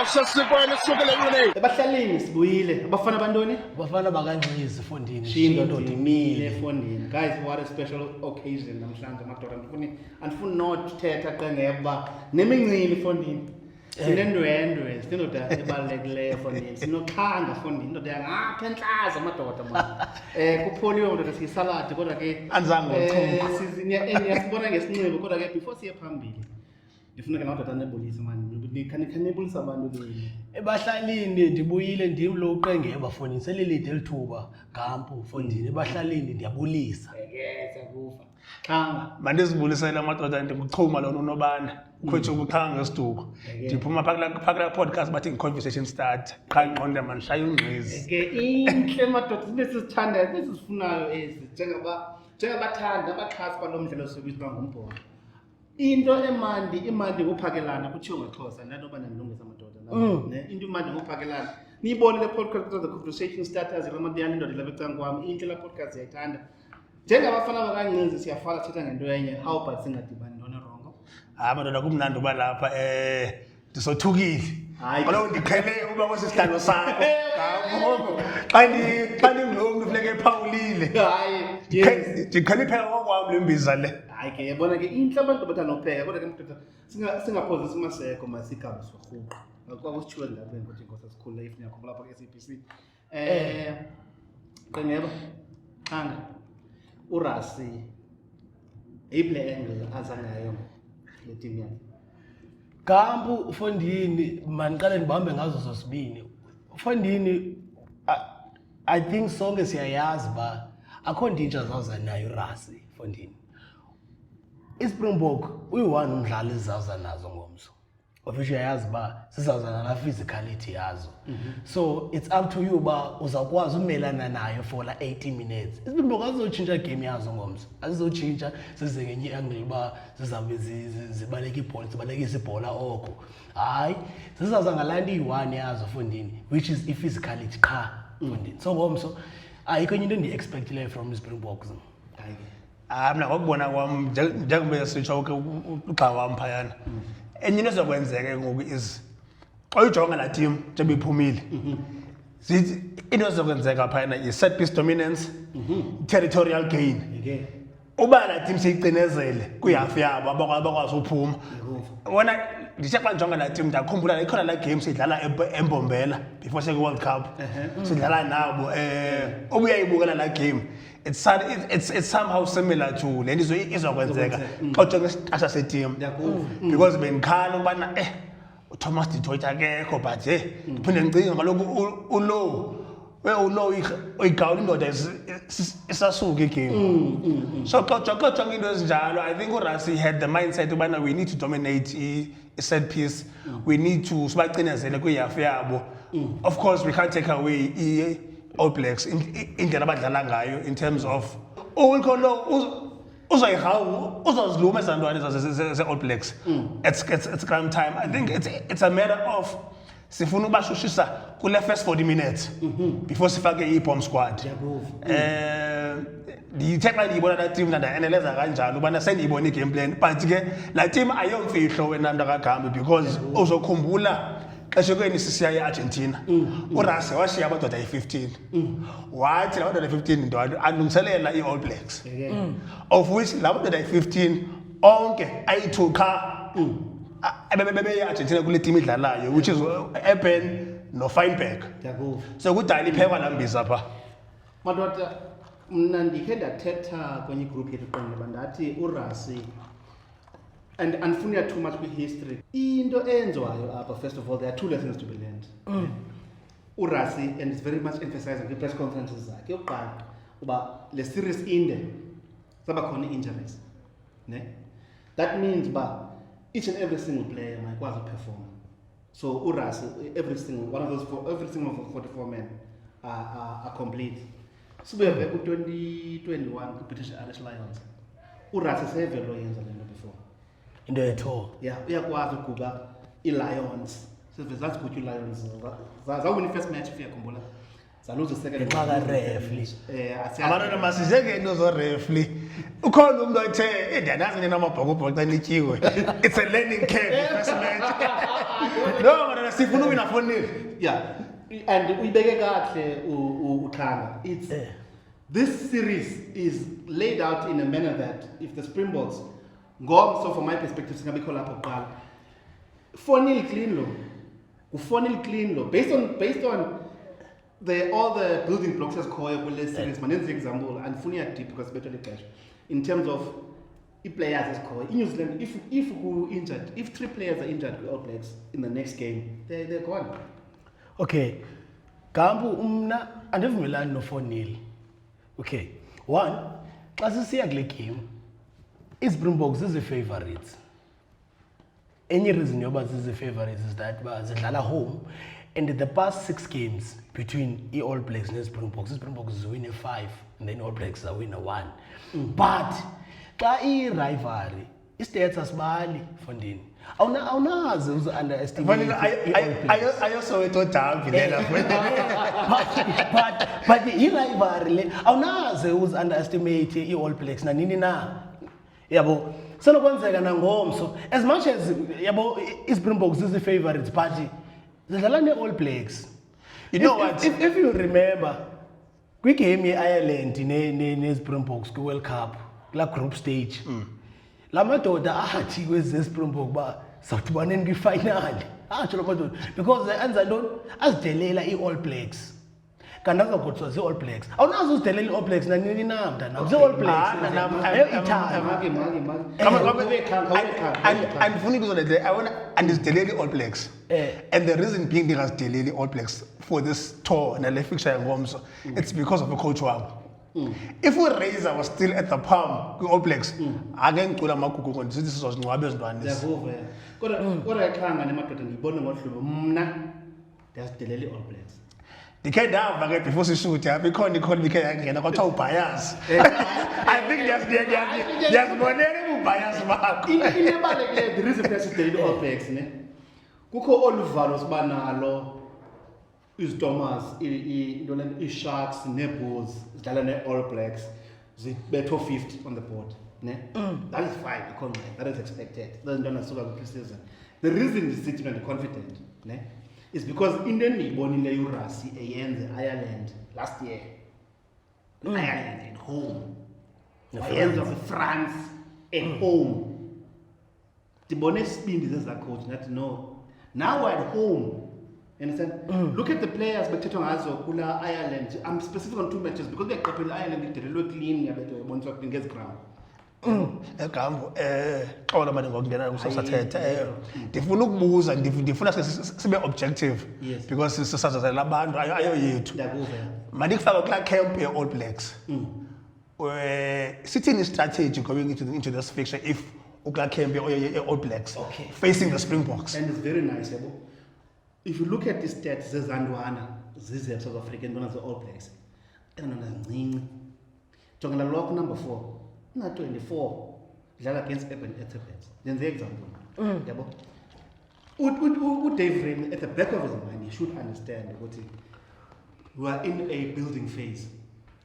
Sesikweni sihlukile Ebahlalini sibuyile. Abafana abantoni? Bafana bakanxizi Fondini. Shindo dimile Fondini. Guys, what a special occasion namhlanje madoda. Andifuni not thetha qengeba nemincili Fondini. Sinendwendwe, sinoda ebalulekileyo Fondini. Sinokhanga Fondini. Indoda yangapha enhlaza madoda man. Kupholiwe madoda siyisaladi kodwa ke anzange ngochuku. Siyasibona ngesinxibo kodwa ke before siye phambili. Ndifuna ke madoda nebulisa man. Nikhanebulisa abantu beni. Ebahlalini ndibuyile ndim lo uqengeba Fondini selilide elithuba Gampu Fondini ebahlalini ndiyabulisa. Siyakufa. Khanga. Mandizibulisela amadoda ndikuchuma lo nonobana kwethu ukukhanga ngesiduko. Ndiphuma phakla podcast bathi conversation start. Qha ngqonde man shaya ungqizi. Ke inhle madoda sibe sisithandayo sisifunayo ezi njengabathanda abaxhasi balomdlalo sokuba ngumbhola. Into imandi ngophakelana kuthiwa ngexhosa nanoba nandilungisa amadoda ne into imandi ngophakelana niyibone le podcast the conversation starters ramadiyani indoda labecanga kwami inhle la podcast yayithanda njengabafana bakancinzi siyafala thetha ngento yenye how but singadibani ntona rongo Madoda kumnandi uba lapha ndisothukile. Kaloku ndiqhele uba kwesihlalo sakho ngabo xa ndingumntu funeka ephawulile. Ndiqhele iphela ngokwami lembiza le. Hayi ke yabona ke inhle abantu bathanda upheka kodwa ke mntu singaphozisa umaseko masikabe sorhuqa kwakusithiwe ndabeni ukuthi inkosi asikhulule ifuna yakho lapha ke SABC qengeba khanga uRasi iple angle azangayo le team yakhe Gampu Fondini maniqale ndibambe ngazo sosibini. Fondini I think sonke siyayazi ba akho ndintsha zaza nayo uRasi Fondini. iSpringbok uyi-one umdlali ezizawuza nazo ngomso. Of which uyayazi ba sizawuza na physicality yazo. So it's up to you ba uzakwazi umelana nayo for la 80 minutes. iSpringbok azotshintsha game yazo ngomso. Azizotshintsha size ngenye angle ba sizabe zibaleka ibhola, zibalekisa ibhola oko. Hayi, sizawuza ngalandi iyi-one yazo Fondini which is i-physicality qha Fondini. So ngomso ayikho into endiyi-expectileyo from iSpringboks. hayi ke Mna ngokubona kwam njengoba sitsho ke ugxa wam phayana. Enye into ezokwenzeka ngoku is xa ujonga la team njengoba iphumile. Zithi into ezokwenzeka phayana is set piece dominance, territorial gain. ke Uba la team seyicinezele kuyihalf yabo abakwazi uphuma. Wona ndithe xa ndijonga la team ndakhumbula ikhona la game sidlala eMbombela before seke World Cup. Sidlala nabo obuyayibukela la game. It's somehow similar to le nto izokwenzeka xa ujonga isixesha seteam because benikhala ubana uThomas du Toit akekho but ndiphinde ndicinge kaloku ulow uyigawula indoda isasuka igame. So xa ujonga into ezinjalo I think uRasi had the mindset ubana we need to dominate i-set piece, we need to sibacinezele kwiyihafu yabo. Of course we can't take away All Blacks indlela abadlala ngayo in terms of uzoziluma ezantwana ze-All Blacks at crime time. I think it's a matter of sifuna ubashushisa kule first 40 minutes before sifake i-bomb squad. Ndithe xa ndiyibona la team ndandaanaleza kanjalo ubana sendiyibona i-game plan but ke la team ayomfihlo wena mntu kaGambi because uzokhumbula xeshekweni sisiya eArgentina uRasi washiya amadoda ayi-15 wathi la madoda ayi-15 ndo alungiselela i-All Blacks of which la madoda ayi-15 onke ayi-2 qha ebebeyi-Argentina kule team idlalayo which is Eben noFeinberg. So kudala iphekwa la mbiza pha madoda mna ndikhe ndathetha kwenye group yethu qengeba ndathi uRasi and unfunny too much with history. Into enziwayo apha first of all there are two lessons to be learned. uRasi and it's very much emphasizing the press conferences zakhe yokuqala uba le series inde saba khona injuries ne that means ba each and every single player mayikwazi perform. So uRasi every single 44 men are complete. Sibuye back ku-2021 ku-British Irish Lions uRasi sevelo yenza lento before Into etho. Yeah, uyakwazi ukuguga i-Lions. Zazigutywa i-Lions. Zawina i-first match uyakhumbula. Zaluza i-second. Ngenxa karefli. Abantwana masizeke into zorefli. Ukhona umuntu othe ndiyanazi nina amabhokobhoko xa nityiwe. It's a learning curve first match. No, man, sifuna win for nil. Yeah, and uyibeke kahle uKhanga. It's this series is laid out in a manner that if the Springboks so from my perspective singabe call up kuqala 4-0 clean lo, 4-0 clean lo, based on all the building blocks esikhoyo kule series. Manenze example andifuni ya deep because better cash in terms of players esikhoyo in New Zealand. If who injured, if 3 players are injured with All Blacks in the next game, they're gone. Okay, Gambu umna andivumelani no 4-0. Okay, one, xa sisiya kule game, iSpringboks zizi-favorites. Any reason yoba zizi-favorites is that zidlala home, and in the past 6 games between All Blacks and iSpringboks win a 5 and then All Blacks win a 1. But xa i-rivalry, i-stats asibali Fondini. Awunazi uzi-underestimate I also went to down but i-rivalry le awunazi uzi-underestimate i-All Blacks nanini na. Yabo, senokwenzeka nangomso as much as yabo iSpringboks zizi-favorites but zidlala ne-All Blacks. You know what? If you remember, kwigame ye-Ireland ne-Springboks kwi-World Cup, la group stage, la madoda athi kweze-Springbok ba sawudibaneni kwi-final. Atsho la madoda because enza ntoni azidelela i-All Blacks. Kanti azakuthiwa zii-All Blacks. Awunazi uzidelela i-All Blacks nanini na mntana. Zii-All Blacks. Andifuni ukuzwa le I want andizideleli All Blacks. And the reason being ndingazideleli All Blacks for this tour nale fixture yangomso, it's because of a coach wabo. If uRazor was still at the palm kwi All Blacks, ake ngicula amagugu ngoba sithi sizozingcwabe ezintwanisi. Yavuva. Kodwa ekhanga nemadoda ngiyibona ngohlobo mna ndiyazidelela iAll Blacks. Ndikhe ndava ke before sishoot apha ikhona ikholibikhe yangena kwathiwa ubias. I think ndiyazibonela ubias bakho. Into ebalulekileyo the reason siyazidelela iAll Blacks ne kukho oluvalo sibanalo iZithomas i-Sharks ne-Bulls zidlala ne-All Blacks zibetho 50 on the board ne. That is fine, that is expected. That's not asuka ku-preseason. The reason is sitting on the confident ne is because into endiyibonile uRassie eyenze Ireland last year. Ireland at home. Wayenza France at home. Ndibone isibindi zeza coach nathi no. Now we're at home. You understand? Look at the players bethethwa ngazo kula Ireland. I'm specific on 2 matches because uyaqaphela Ireland idelelwe clean yabetho yaboniswa ngezi ground. Egambo xolo manje ngokungena kusasathetha ndifuna ukubuza ndifuna sibe objective because sisazazela abantu ayo yethu. Mandikufaka kula camp ye All Blacks. Sithini strategy going into this fixture if ukla camp ye All Blacks facing the Springboks? And it's very nice yabo. If you look at the stats zezandwana zize South African bona ze All Blacks enona ncinci jongela lock number 4 na 24 dlala against Urban Ethiopians. Then the example yabo Dave Rennie at the back of his mind he should understand what we are in a building phase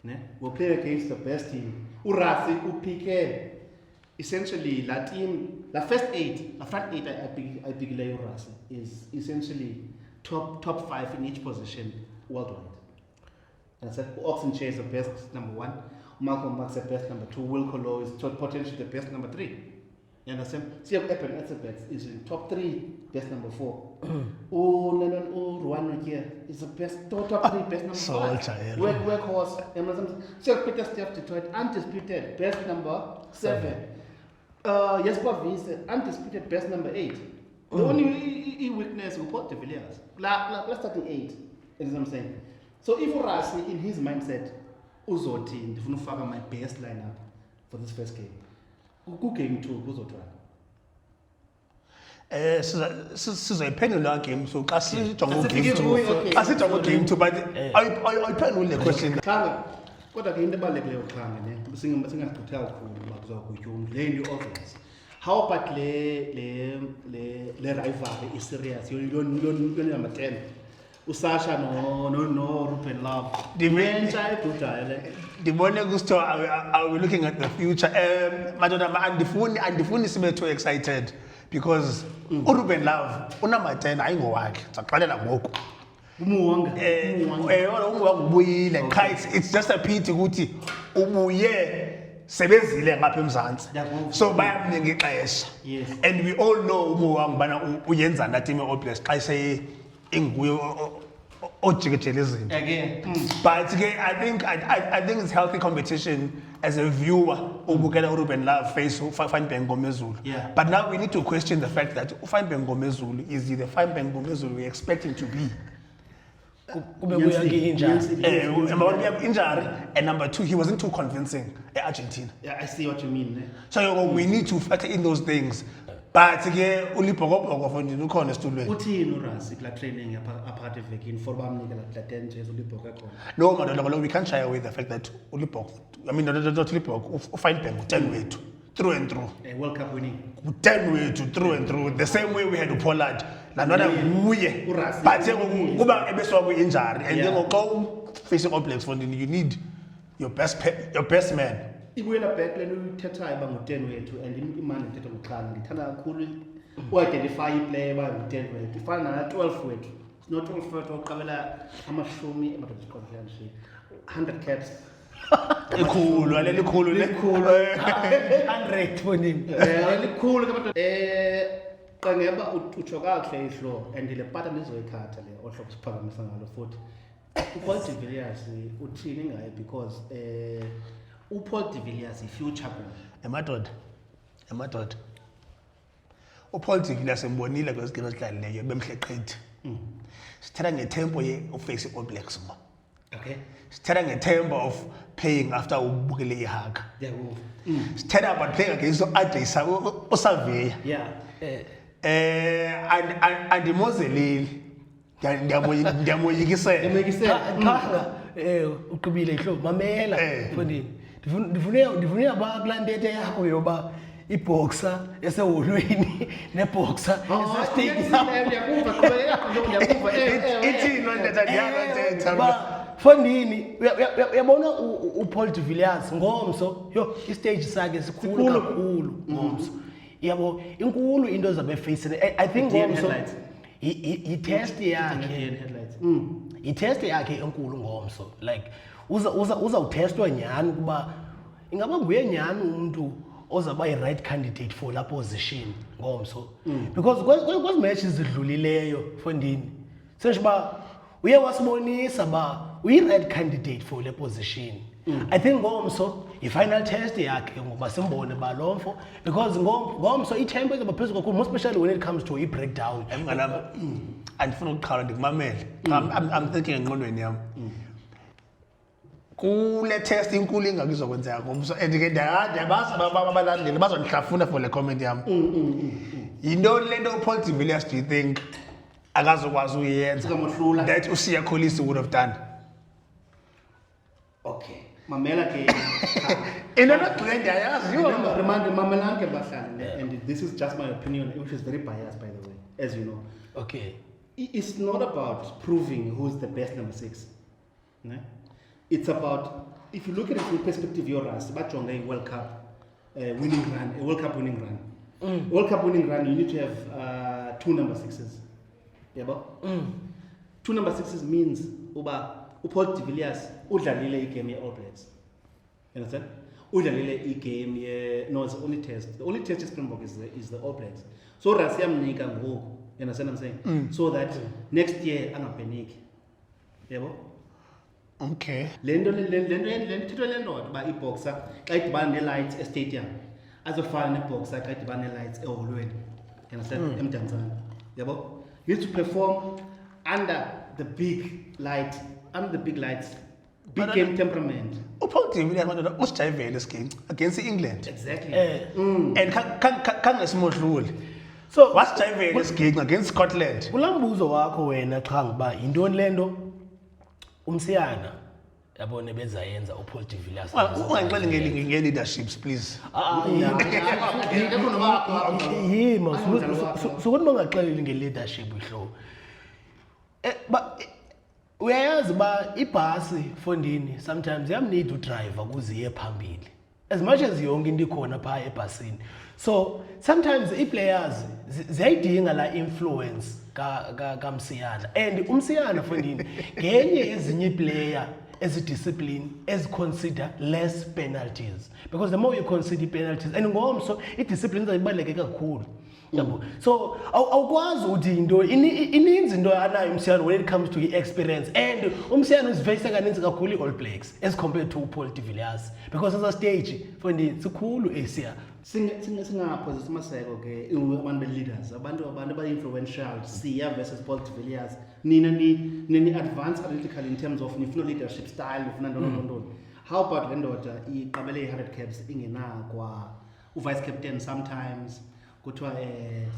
ne we play against the best team. uRassie uPK essentially that team, the first 8, the front 8 I pick uRassie is essentially top 5 in each position worldwide. And I said Oxenchair is the best number 1, Malcolm Max the best number 2, Wilco Low is potentially the best number 3. You understand? See Urban Ethiopians is in top 3, best number 4. Ruan here is the best top 3, best number 5. Workhorse, see Peter Steph Detroit, undisputed best number 7. Jesper Wiese, undisputed best number 8. The only weakness is Port de Villiers. Let's start in 8. That's what I'm saying. So if uRassie in his mindset, uzothi ndifuna ufaka my best lineup for this first game. Ku game 2 kuzothiwa. Sizoyiphendula game so xa sijonga game 2. Xa sijonga game 2 but ayiphendule le question. Khanga kodwa ke into ebalulekileyo Khanga ne singagqitha kakhulu bakuzokutya le into obvious. How about le rivalry is serious? You're number 10. Usasha no Ruben Love. Ndibone kusithiwa are we looking at the future? Madodana andifuni sibe too excited because uRuben Love unumber 10 ayingowakhe saqalela ngoku Umuwanga. ubuyile cha it's just a pity ukuthi ubuye sebezile ngapha eMzansi so bayamninga ixesha Yes. and we all know umuwanga bana uyenza nathi All Blacks xa sey inguye ojikejele izinto Again. but I think it's healthy competition as a viewer ubukela uRuben Love face uFanbengo Ngomezulu. Yeah. But now we need to question the fact that uFanbengo Ngomezulu is he the Fanbengo Ngomezulu we expect him to be. Kube kuyake injani. Number one, we have injury, and number two, he wasn't too convincing at Argentina. Yeah, I see what you mean. So we need to factor in those things. But again, ulibhokobhoko for ukhona esitulweni. Uthini uRasi kula training apart evekini for bamnikela kula 10 days ulibhoka khona. No, madodolo, we can't shy away the fact that ulibhoko, I mean, not ulibhoko, uFanbengo 10 wethu through and through. World Cup winning. 10 wethu through and through. The same way we had to Pollard. Lanona uye. uRasi. But kuba ebeswa ku injury and then go facing All Blacks for you need your best man. Ibuyela back lena uyithethayo ba ngu10 wethu and imali ithetha ngokuqala ngithanda kakhulu u-identify iplayer ba ngu10 wethu ifana na 12 wethu no 12 wethu oqabela amashumi emadoda 100 caps Likhulu ale likhulu le 100 for him. likhulu kabantu qangeba utsho kahle ihlo and le pata nizoyikhatha le ohlobo siphakamisa ngalo futhi uPaul de Villiers uthini ngaye because uPaul de Villiers ifuture goal emadoda uPaul de Villiers embonile kwezigcino esidlalileyo bemhleqithi sithatha ngetempo ye-face All Blacks ma okay sithatha ngetempo of paying after ubukele ihaka yakuva sithatha about playing against uAdrisa uSaveya yeah andimozeleli ndiyamoyikisela Khanga uqubile ihlobo mamela mfondini. Ndifuna abakulandete yakho yoba iboxer eseholweni neboxer esestadium. ndiyakuva qhubeka ndiyakuva ithini ntetha ndiyakwenza Fondini uyabona uPaul de Villiers ngomso yo istage sakhe sikhulu kakhulu ngomso. Yabo inkulu into zabe face I think ngomso i-test yakhe i-test yakhe enkulu ngomso like uzawutestwa nyani kuba ingaba nguye nyani umuntu ozaba i-right candidate for la position ngomso because kwezi matches zidlulileyo Fondini sesho ba uye wasibonisa ba uyi-right candidate for le position I think ngomso i-final test yakhe ngoba simbone ba lomfo because ngomso i-tempo izoba phezulu kakhulu most especially when it comes to i-breakdown emnganami andifuna ukuqhala ndikumamele I'm thinking engqondweni yami kule test inkulu ingakuzokwenzeka ngomso and ke ndiyabazi abalandeli bazondihlafuna for le comment yami yinto lento uPaul de Villiers do you think akazokwazi uyenza that uSiya Kolisi would have done okay mamela ke into nogcina ndiyayazi remind mamelani ke bahlali and this is just my opinion which is very biased by the way as you know okay it's not about proving who's the best number 6 ne? It's about if you look at it from perspective yours bajonga i-World Cup winning run a World Cup winning run World Cup winning run you need to have 2 number 6s yabo 2 number 6s means uba uPaul de Villiers udlalile igame ye-All Blacks you understand udlalile igame no it's only test the only test Springbok is the All Blacks so Rasi yamnika ngoku you understand what I'm saying so that next year angabheniki yabo okay lento thethwe lendoda ba iboxer xa idibana ne-lights estadium azofana neboxer xa idibana ne-lights eholweni you understand emdantsane yabo you need to perform under the big lights big game temperament uPaul de Villiers madoda usijayivele esiginci against England exactly and kangesimodluli so wasijayivele esiginci against Scotland kulambuzo wakho wena cha ngiba intoni lento umsiyana yabone bezayenza uPaul de Villiers ungangixeli nge-leaderships please yima sokuthi bangaxeleli nge-leadership ihlobo uyayazi ba ibhasi Fondini sometimes yam need to drive ukuze iye phambili as much as yonke into ikhona phaa ebhasini. So sometimes i-players ziyayidinga la influence kaMsiyana, and uMsiyana mfondini ngenye ezinye i-player ezi-discipline ezi-consider less penalties, because the more you consider penalties, and ngomso i-discipline izayibaluleke kakhulu. So awukwazi ukuthi into ininzi into anayo uMsiyana when it comes to experience, and uMsiyana usiveyise kaninzi kakhulu i-All Blacks as compared to Paul de Villiers, because as a stage mfondini sikhulu Asia. Singaphosisa Maseko ke abantu be-leaders, abantu aba-influential, Siya versus Paul de Villiers. Nina ni advance analytically in terms of nifuna leadership style, nifuna ntoni. How about le ndoda iqabele i-100 caps ingenakwa u-vice captain sometimes, kuthiwa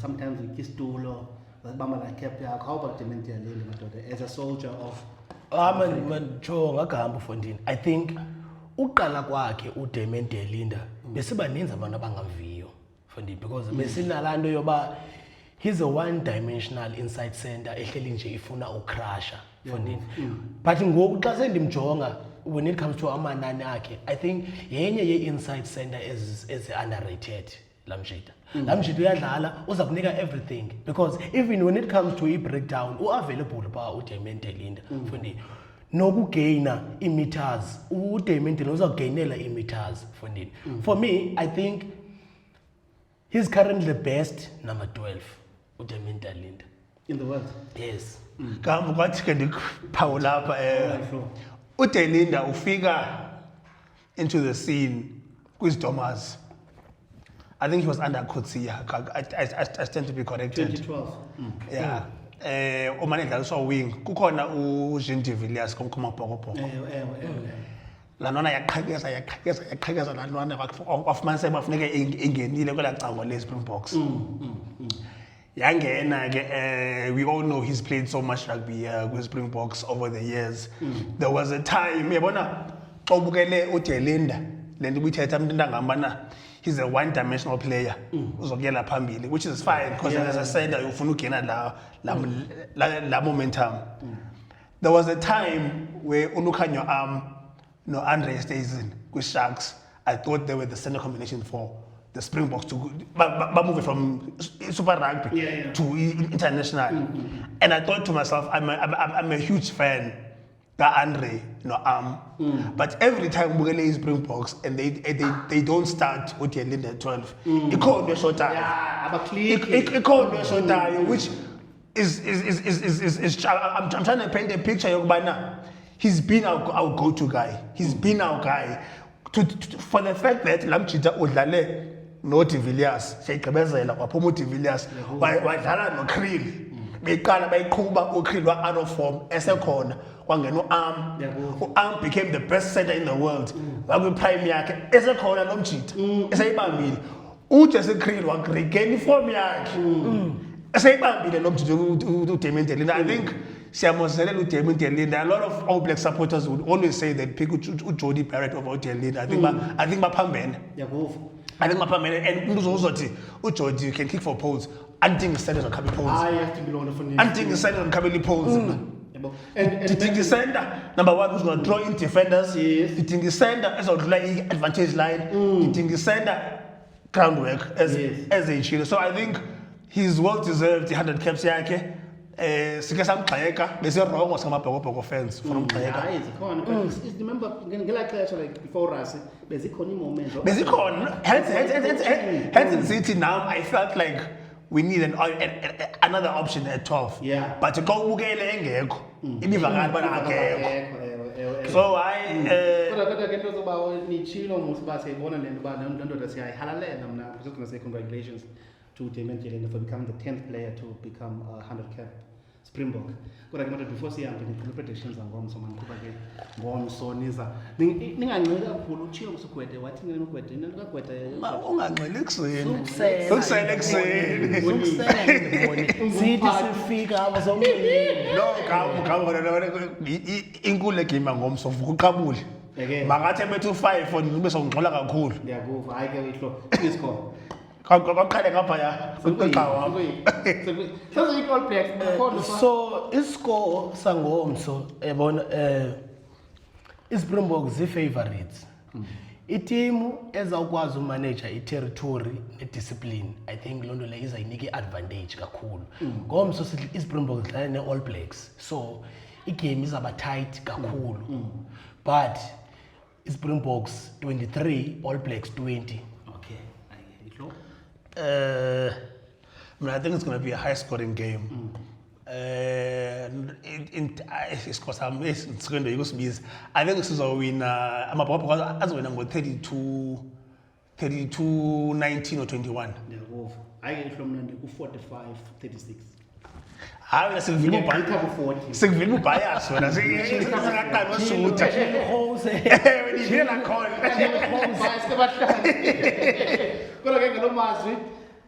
sometimes ikisitulo babamba la cap yakho. How about Dementia Linda madoda as a soldier of man ngagamba ufondini. I think uqala kwakhe uDementia Linda besiba ninzi abantu abangaviyo mfondini, because besinalando yoba he's a one-dimensional inside center ehleli nje ifuna ucrusher mfondini. But ngoku xa sendimjonga when it comes to amanani akhe, I think yenye ye-inside center is underrated. Lamjita uyadlala uza kunika everything, because even when it comes to i-breakdown u-available phaa uDementia Linda mfondini. Nokugaina i-meters, uDementia Linda uzawugainela i-meters mfondini. For me, I think he's currently the best number 12 uDementia Linda in the world. Yes. Kambe kwathi ke ndiphawula lapha uDelinda ufika into the scene kwizidomas. I think he was under Coetzee. I stand to be corrected. 2012. Yeah. Umane dlaliswa wing. Kukhona uJean de Villiers kumabhokobhoko. Lanona yaqhekeza lanona wafumanise bafuneke ingenile kwela cango leSpringboks. Yangena ke we all know he's played so much rugby with Springboks over the years. There was a time yabona xa ubukele uDelinda lento ubuyithetha umuntu ngambana he's a one-dimensional player. Uzokuyela phambili, which is fine because as I said, ufuna ukugena la momentum. There was a time where Ulukanyo no Andre Stuyven with Sharks. I thought they were the center combination for the Springboks to move from Super Rugby to international. And I thought to myself, I'm a huge fan. Andre, but every time we get Springboks and they don't start with the Linda 12, it called the short time. It called the short time, which is I'm trying to paint a picture of he's been our go-to guy. He's been our guy. For the fact that Lamchita udlale no de Villiers, Shayqhubezela waphuma de Villiers, wadlala no Kriel. Beqala bayiqhuba uKriel wa out of form esekhona. Arm became the best center in the world. Prime yakhe esekhona nomjita eseyibambile uJesse Kriel wa regain form yakhe eseyibambile nomjita uDementia Linda. I think siyamozelela uDementia Linda. A lot of All Black supporters would always say that pick uJody Barrett over Linda. I think baphambene. I think baphambene, and umuntu uzothi uJody you can kick for poles. Anting centers on Kabi poles. I have to be on the phone. Anting centers on Kabi poles. And the center, number one, who's going to draw in defenders. Yes. The center as a advantage line. The center groundwork as a shield. So I think he's well deserved the 100 caps yake. Sike samxheka bese wrong wasamabhokobhoko fans from xheka. Remember like before us bezikhona moments. Bezikhona hence City now I felt like we need another option at 12. Yeah. But to go ubukele engekho. Ibivakala bana akekho. So kodwa ke into zoba nichilo musba siyibona lento ba nondoda siyayihalalela mna just gonna say congratulations to Dementia Linda for becoming the 10th player to become a 100 cap Springbok. Kodwa ke manje before sihambe ni predictions ngomso manikuba ke ngomso niza ningancela kakhulu uchiyo kusugwede wathi ngene ugwede into kagwede ungangceli ekseni. Ukusela Ukusela ekseni. Sithi sifika abazomlilo. No gawu inkulu egima ngomso vuka uqabule. Mangathi bethu 5 for ube songxola kakhulu. Ngiyakuva hayi ke ihlo please call. Kwaqale ngapha ya. So iscore sangomso yabona iSpringboks favorites itimu ezawukwazi umanager i-territory ne-discipline, I think loo nto leyo izayinika i-advantage kakhulu. Ngomso sithi iSpringboks zidlala ne-All Blacks, so igame izaba tight kakhulu. But iSpringboks 23, All Blacks 20. Okay, I think it's going to be a high-scoring game. Isikhosi sami esiqondo yikusibiza. I think sizowina amabhokobhoko azowina ngo-32-19 or 21. Ngiyakuzwa. Hayi ngihlo mnandi ku-45-36. Hayi sikuvile ubias wena singaqala usutha. Wena idlela khona. Kodwa ke ngalo mazwi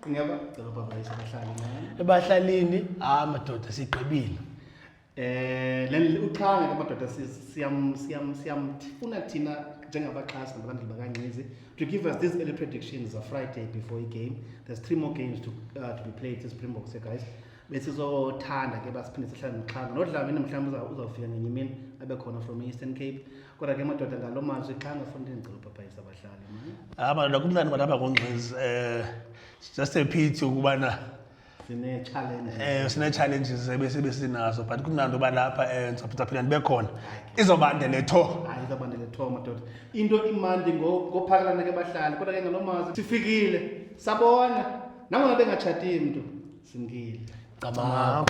ngiyabacela babayisa abahlali nami. Ebahlalini madoda siqebile. Uchange ke madoda siyamfuna thina njengabaxhasi nabantu bakangcizi to give us these early predictions of Friday before a game. There's 3 more games to be played this Springboks guys. Besizothanda ke basiphinde sihlale noxhanga nodlamini mhlawumbe uzawufika ngenye imini abe khona from Eastern Cape. Kodwa ke madoda ngalo mazwi xhanga fonde ngicela babayisa abahlali manje. Madoda kumnandi balapha kongcizi just a pity ukubana sine challenges ebesinazo but kumnandi uba lapha ngizophinde bekhona izobande letho izobande letho madoda into imandi ngophakelana ke bahlali kodwa ke ngalomazi sifikile sabona nangona bengachati umuntu simkile Cabanga